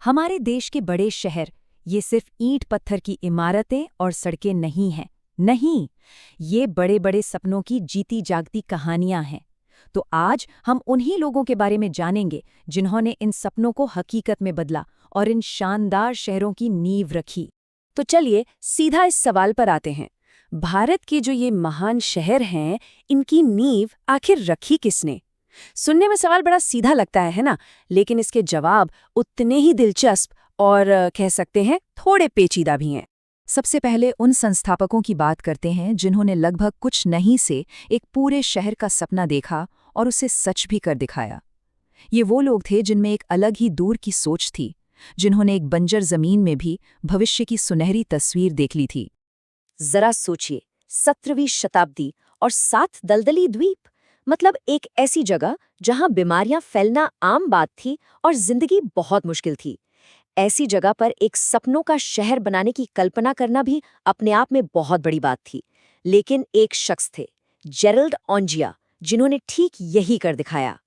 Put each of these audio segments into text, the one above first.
हमारे देश के बड़े शहर ये सिर्फ ईंट पत्थर की इमारतें और सड़कें नहीं हैं। नहीं, ये बड़े बड़े सपनों की जीती जागती कहानियां हैं। तो आज हम उन्हीं लोगों के बारे में जानेंगे जिन्होंने इन सपनों को हकीकत में बदला और इन शानदार शहरों की नींव रखी। तो चलिए सीधा इस सवाल पर आते हैं। भारत के जो ये महान शहर हैं, इनकी नींव आखिर रखी किसने? सुनने में सवाल बड़ा सीधा लगता है ना? लेकिन इसके जवाब उतने ही दिलचस्प और कह सकते हैं थोड़े पेचीदा भी हैं। सबसे पहले उन संस्थापकों की बात करते हैं जिन्होंने लगभग कुछ नहीं से एक पूरे शहर का सपना देखा और उसे सच भी कर दिखाया। ये वो लोग थे जिनमें एक अलग ही दूर की सोच थी, जिन्होंने एक बंजर जमीन में भी भविष्य की सुनहरी तस्वीर देख ली थी। जरा सोचिए, 17वीं शताब्दी और 7 दलदली द्वीप, मतलब एक ऐसी जगह जहां बीमारियां फैलना आम बात थी और जिंदगी बहुत मुश्किल थी। ऐसी जगह पर एक सपनों का शहर बनाने की कल्पना करना भी अपने आप में बहुत बड़ी बात थी। लेकिन एक शख्स थे, जेरल्ड ऑन्जियर, जिन्होंने ठीक यही कर दिखाया।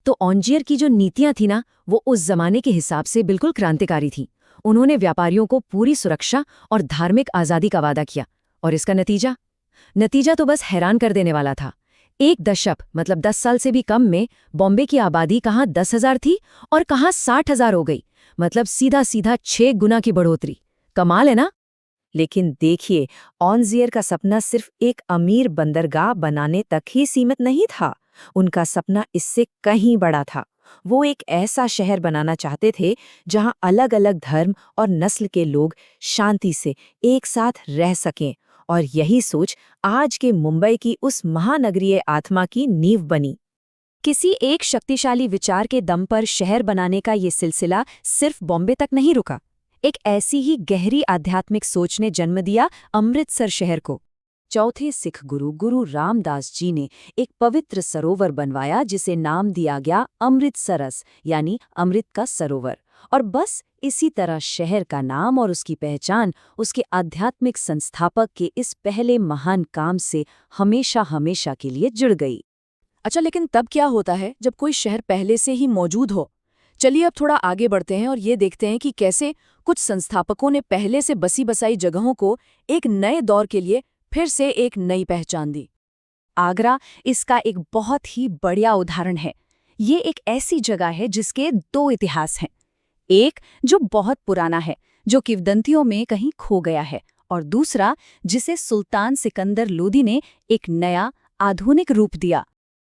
तो ऑन्जियर की जो नीतियां थी ना, वो उस जमाने के हिसाब से बिल्कुल क्रांतिकारी थी। उन्होंने व्यापारियों को पूरी सुरक्षा और धार्मिक आज़ादी का वादा किया, और इसका नतीजा तो बस हैरान कर देने वाला था। एक दशक मतलब 10 साल से भी कम में बॉम्बे की आबादी कहाँ 10,000 थी और कहाँ 60,000 हो गई। मतलब सीधा 6 गुना की बढ़ोतरी। कमाल है ना? लेकिन देखिए, ऑन्जियर का सपना सिर्फ एक अमीर बंदरगाह बनाने तक ही सीमित नहीं था। उनका सपना इससे कहीं बड़ा था। वो एक ऐसा शहर बनाना चाहते थे जहां अलग अलग धर्म और नस्ल के लोग शांति से एक साथ रह सकें, और यही सोच आज के मुंबई की उस महानगरीय आत्मा की नींव बनी। किसी एक शक्तिशाली विचार के दम पर शहर बनाने का ये सिलसिला सिर्फ बॉम्बे तक नहीं रुका। एक ऐसी ही गहरी आध्यात्मिक सोच ने जन्म दिया अमृतसर शहर को। चौथे सिख गुरु रामदास जी ने एक पवित्र सरोवर बनवाया जिसे नाम दिया गया अमृतसरस, यानी अमृत का सरोवर। और बस इसी तरह शहर का नाम और उसकी पहचान उसके आध्यात्मिक संस्थापक के इस पहले महान काम से हमेशा हमेशा के लिए जुड़ गई। अच्छा, लेकिन तब क्या होता है जब कोई शहर पहले से ही मौजूद हो? चलिए अब थोड़ा आगे बढ़ते हैं और ये देखते हैं कि कैसे कुछ संस्थापकों ने पहले से बसी बसाई जगहों को एक नए दौर के लिए फिर से एक नई पहचान दी। आगरा इसका एक बहुत ही बढ़िया उदाहरण है। ये एक ऐसी जगह है जिसके 2 इतिहास हैं। एक जो बहुत पुराना है, जो किंवदंतियों में कहीं खो गया है, और दूसरा जिसे सुल्तान सिकंदर लोदी ने एक नया आधुनिक रूप दिया।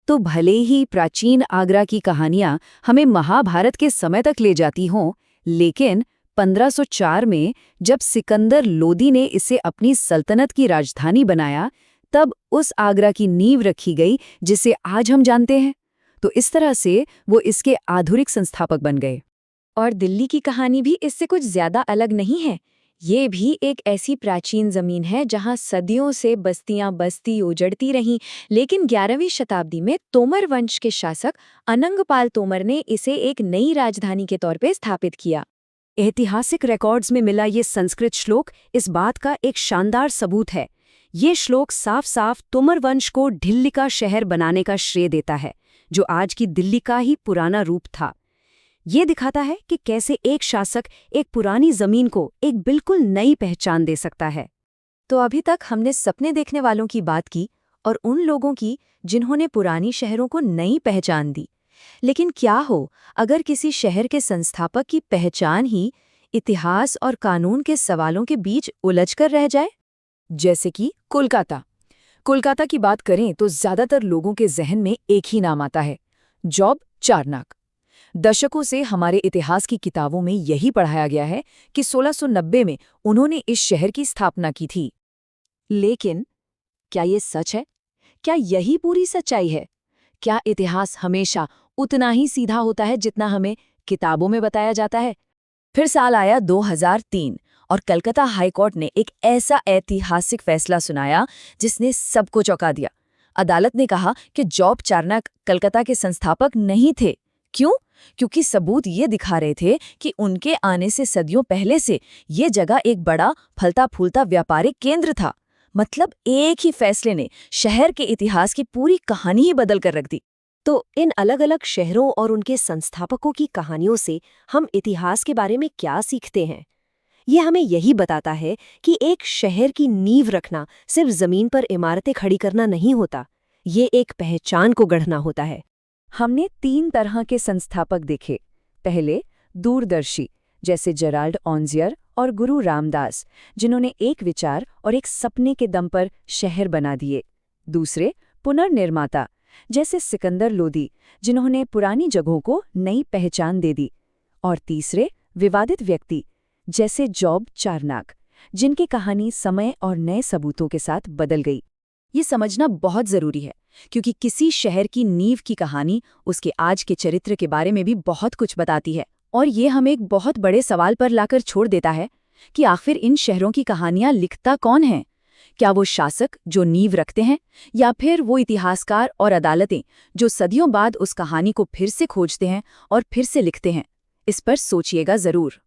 तो भले ही प्राचीन आगरा की कहानियां हमें महाभारत के समय तक ले जाती हों, लेकिन 1504 में जब सिकंदर लोदी ने इसे अपनी सल्तनत की राजधानी बनाया, तब उस आगरा की नींव रखी गई जिसे आज हम जानते हैं। तो इस तरह से वो इसके आधुनिक संस्थापक बन गए। और दिल्ली की कहानी भी इससे कुछ ज्यादा अलग नहीं है। ये भी एक ऐसी प्राचीन जमीन है जहां सदियों से बस्तियां बस्ती उजड़ती रहीं, लेकिन 11वीं शताब्दी में तोमर वंश के शासक अनंगपाल तोमर ने इसे एक नई राजधानी के तौर पे स्थापित किया। ऐतिहासिक रिकॉर्ड्स में मिला ये संस्कृत श्लोक इस बात का एक शानदार सबूत है। ये श्लोक साफ साफ तोमर वंश को ढिल्ली का शहर बनाने का श्रेय देता है, जो आज की दिल्ली का ही पुराना रूप था। ये दिखाता है कि कैसे एक शासक एक पुरानी जमीन को एक बिल्कुल नई पहचान दे सकता है। तो अभी तक हमने सपने देखने वालों की बात की और उन लोगों की जिन्होंने पुरानी शहरों को नई पहचान दी। लेकिन क्या हो अगर किसी शहर के संस्थापक की पहचान ही इतिहास और कानून के सवालों के बीच उलझकर रह जाए? जैसे कि कोलकाता की बात करें तो ज्यादातर लोगों के जहन में एक ही नाम आता है, जॉब चार्नक। दशकों से हमारे इतिहास की किताबों में यही पढ़ाया गया है कि 1690 में उन्होंने इस शहर की स्थापना की थी। लेकिन क्या ये सच है? क्या यही पूरी सच्चाई है? क्या इतिहास हमेशा उतना ही सीधा होता है जितना हमें किताबों में बताया जाता है? फिर साल आया 2003 और कलकत्ता हाईकोर्ट ने एक ऐसा ऐतिहासिक फैसला सुनाया जिसने सबको चौंका दिया। अदालत ने कहा कि जॉब चार्नक कलकत्ता के संस्थापक नहीं थे। क्यों? क्योंकि सबूत ये दिखा रहे थे कि उनके आने से सदियों पहले से ये जगह एक बड़ा फलता फूलता व्यापारिक केंद्र था। मतलब एक ही फैसले ने शहर के इतिहास की पूरी कहानी ही बदल कर रख दी। तो इन अलग-अलग शहरों और उनके संस्थापकों की कहानियों से हम इतिहास के बारे में क्या सीखते हैं? ये हमें यही बताता है कि एक शहर की नींव रखना सिर्फ जमीन पर इमारतें खड़ी करना नहीं होता, ये एक पहचान को गढ़ना होता है। हमने 3 तरह के संस्थापक देखे। पहले, दूरदर्शी, जैसे जेराल्ड ऑन्जियर और गुरु रामदास, जिन्होंने एक विचार और एक सपने के दम पर शहर बना दिए। दूसरे, पुनर्निर्माता, जैसे सिकंदर लोदी, जिन्होंने पुरानी जगहों को नई पहचान दे दी। और तीसरे, विवादित व्यक्ति, जैसे जॉब चार्नाक, जिनकी कहानी समय और नए सबूतों के साथ बदल गई। ये समझना बहुत जरूरी है, क्योंकि किसी शहर की नींव की कहानी उसके आज के चरित्र के बारे में भी बहुत कुछ बताती है। और ये हमें एक बहुत बड़े सवाल पर लाकर छोड़ देता है कि आखिर इन शहरों की कहानियां लिखता कौन है? क्या वो शासक जो नींव रखते हैं, या फिर वो इतिहासकार और अदालतें जो सदियों बाद उस कहानी को फिर से खोजते हैं और फिर से लिखते हैं? इस पर सोचिएगा जरूर।